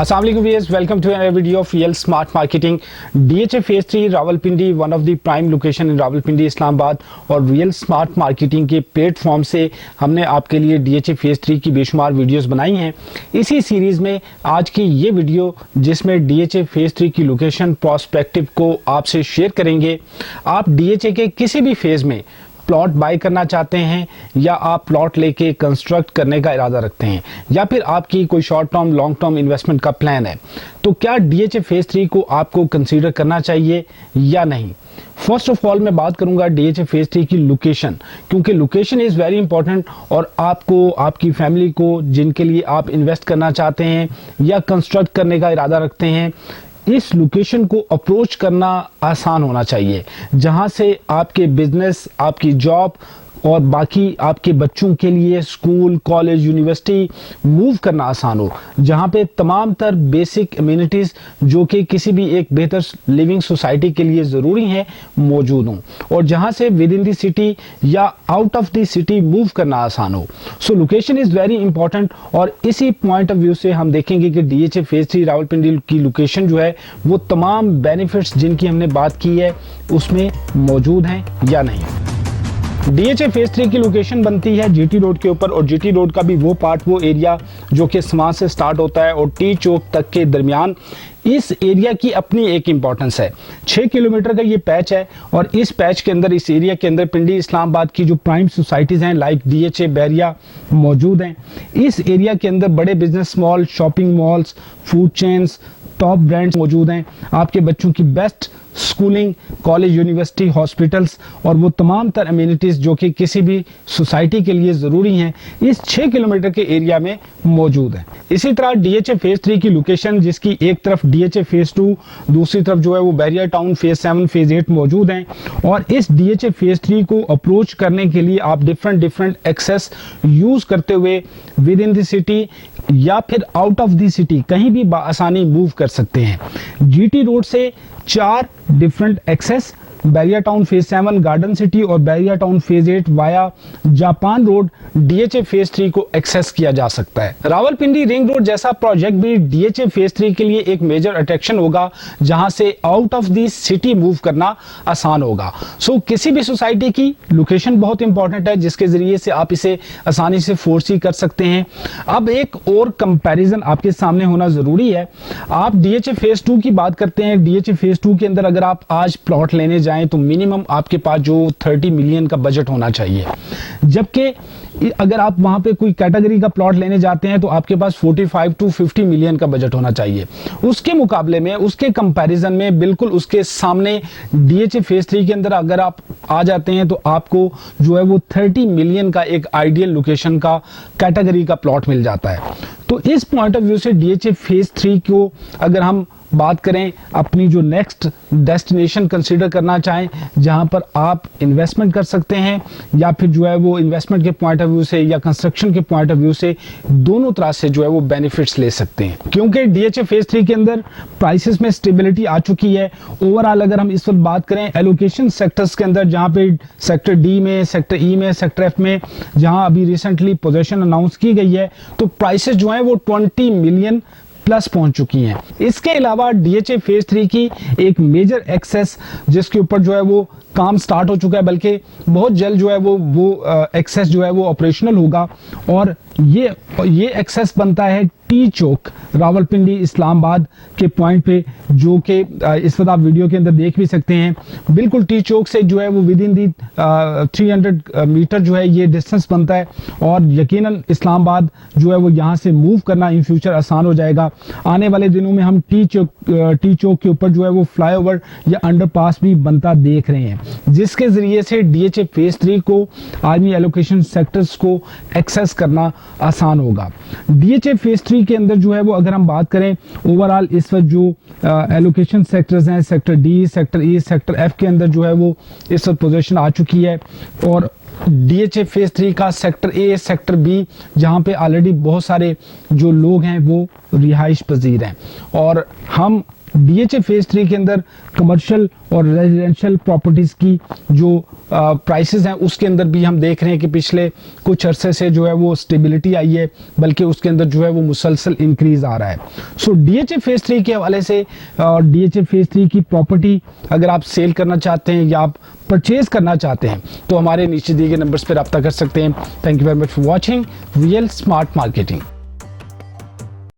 अस्सलाम वालेकुम viewers, welcome to another video of real smart marketing. DHA phase 3 Rawalpindi, one of the prime location in Rawalpindi Islamabad, और real smart marketing के platform से हमने आपके लिए डीएचए फेज 3 की बेशुमार वीडियोस बनाई हैं। इसी सीरीज में आज की ये वीडियो, जिसमें डीएचए फेज 3 की लोकेशन प्रोस्पेक्टिव को आपसे शेयर करेंगे। आप डीएचए के किसी भी फेज में प्लॉट बाय करना चाहते हैं, या आप प्लॉट लेके कंस्ट्रक्ट करने का इरादा रखते हैं, या फिर आपकी कोई short term long term investment का प्लान है, तो क्या डीएचए फेज 3 को आपको कंसीडर करना चाहिए या नहीं। फर्स्ट ऑफ ऑल मैं बात करूंगा डीएचए फेज 3 की लोकेशन, क्योंकि लोकेशन इज वेरी इंपॉर्टेंट, और आपको, आपकी फैमिली को, जिनके लिए आप इन्वेस्ट करना चाहते हैं या कंस्ट्रक्ट करने का इरादा रखते हैं, इस लोकेशन को अप्रोच करना आसान होना चाहिए, जहां से आपके बिजनेस, आपकी जॉब और बाकी आपके बच्चों के लिए स्कूल, कॉलेज, यूनिवर्सिटी मूव करना आसान हो, जहां पे तमाम तर बेसिक अम्यूनिटीज जो कि किसी भी एक बेहतर लिविंग सोसाइटी के लिए ज़रूरी हैं मौजूद हों, और जहां से विद इन द सिटी या out of the city move करना आसान हो। सो लोकेशन इज़ वेरी इंपॉर्टेंट, और इसी पॉइंट ऑफ व्यू से हम देखेंगे कि डीएचए फेज 3 रावलपिंडी की लोकेशन जो है वो तमाम बेनिफिट्स जिनकी हमने बात की है उसमें मौजूद हैं या नहीं। डीएचए फेज 3 की लोकेशन बनती है जीटी रोड के ऊपर, और जीटी रोड का भी वो पार्ट, वो एरिया जो कि समाज से स्टार्ट होता है और टी चौक तक के दरमियान। इस एरिया की अपनी एक इंपॉर्टेंस है। 6 किलोमीटर का ये पैच है, और इस पैच के अंदर, इस एरिया के अंदर पिंडी इस्लामाबाद की जो प्राइम सोसाइटीज़ हैं लाइक डीएचए, बैरिया मौजूद हैं। इस एरिया के अंदर बड़े business mall, shopping malls, food chains, top brands मौजूद हैं। आपके बच्चों की best schooling, college, university, hospitals और वो तमाम तर अम्यूनिटीज़ जो कि किसी भी सोसाइटी के लिए ज़रूरी हैं, इस 6 किलोमीटर के एरिया में मौजूद है। इसी तरह डीएचए फेज 3 की लोकेशन, जिसकी एक तरफ डीएचए फेज 2, दूसरी तरफ जो है वो बैरिया टाउन फेज 7, फेज 8 मौजूद हैं। और इस डीएचए फेज 3 को अप्रोच करने के लिए आप डिफरेंट एक्सेस यूज़ करते हुए विद इन द सिटी या फिर आउट ऑफ द सिटी कहीं भी आसानी मूव कर सकते हैं। जीटी रोड से 4 different access, Bahria town phase 7, garden city और Bahria town phase 8 via Japan road DHA phase 3 को एक्सेस किया जा सकता है। रावलपिंडी रिंग रोड जैसा प्रोजेक्ट भी डीएचए फेज 3 के लिए एक मेजर अट्रैक्शन होगा, जहां से out of the city move करना आसान होगा। सो किसी भी सोसाइटी की लोकेशन बहुत इंपॉर्टेंट है, जिसके जरिए से आप इसे आसानी से फोरसी कर सकते हैं। अब एक और कंपैरिजन आपके सामने होना जरूरी है। आप डीएचए फेज 2 की बात करते हैं, डीएचए फेज 2 के अंदर अगर आप आज प्लॉट लेने जाएं तो मिनिमम आपके पास जो 30 मिलियन का बजट होना चाहिए, जबकि अगर आप वहां पे कोई कैटेगरी का प्लॉट लेने जाते हैं तो आपके पास 45 टू 50 मिलियन का बजट होना चाहिए। उसके मुकाबले में, उसके कंपैरिजन में, बिल्कुल उसके सामने डीएचए फेज 3 के अंदर अगर आप आ जाते हैं तो आपको जो है वो 30 मिलियन का एक आइडियल लोकेशन का कैटेगरी का प्लॉट मिल जाता है। तो इस पॉइंट ऑफ व्यू से डीएचए फेज 3 को अगर हम बात करें, अपनी जो नेक्स्ट डेस्टिनेशन कंसीडर करना चाहें, जहां पर आप इन्वेस्टमेंट कर सकते हैं, या फिर जो है वो इन्वेस्टमेंट के पॉइंट ऑफ व्यू से या कंस्ट्रक्शन के पॉइंट ऑफ व्यू से, दोनों तरह से जो है वो बेनिफिट्स ले सकते हैं। क्योंकि डीएचए फेज 3 के अंदर प्राइसेस में स्टेबिलिटी आ चुकी है। ओवरऑल अगर हम इस वक्त बात करें एलोकेशन सेक्टर्स के अंदर, जहां पे सेक्टर डी में, सेक्टर ई में, सेक्टर एफ में, जहां अभी रिसेंटली पोजीशन अनाउंस की गई है, तो प्राइसेस जो है वो 20 मिलियन प्लस पहुंच चुकी हैं। इसके अलावा डीएचए फेज 3 की एक मेजर एक्सेस, जिसके ऊपर जो है वो काम स्टार्ट हो चुका है, बल्कि बहुत जल्द जो है वो एक्सेस जो है वो ऑपरेशनल होगा, और ये एक्सेस बनता है टी चौक रावलपिंडी इस्लामाबाद के पॉइंट पे, जो कि इस वक्त आप वीडियो के अंदर देख भी सकते हैं। बिल्कुल टी चौक से जो है वो विद इन दी 300 मीटर जो है ये डिस्टेंस बनता है, और यकीनन इस्लामाबाद जो है वो यहाँ से मूव करना इन फ्यूचर आसान हो जाएगा। आने वाले दिनों में हम टी चौक के ऊपर जो है वो फ्लाईओवर या अंडरपास भी बनता देख रहे हैं, जिसके जरिए से डीएचए फेज 3 को, आर्मी एलोकेशन सेक्टर्स को एक्सेस करना आसान होगा। डीएचए फेज 3 के अंदर जो है वो अगर हम बात करें ओवरऑल, इस वक्त जो एलोकेशन सेक्टर्स हैं, सेक्टर डी, सेक्टर ई, सेक्टर एफ के अंदर जो है वो इस वक्त पोजीशन आ चुकी है, और DHA फेज 3 का सेक्टर ए, सेक्टर बी, जहां पे ऑलरेडी बहुत सारे जो लोग हैं वो रिहाइश पजीर हैं, और हम DHA फेज 3 के अंदर कमर्शियल और रेजिडेंशियल प्रॉपर्टीज की जो प्राइसेस हैं उसके अंदर भी हम देख रहे हैं कि पिछले कुछ अरसे से जो है वो स्टेबिलिटी आई है, बल्कि उसके अंदर जो है वो मुसलसल इंक्रीज आ रहा है। सो DHA फेज 3 के हवाले से DHA फेज 3 की प्रॉपर्टी अगर आप सेल करना चाहते हैं या आप परचेज करना चाहते हैं तो हमारे नीचे दिए गए नंबर्स पर रब्ता कर सकते हैं। Thank you very much for watching real smart marketing.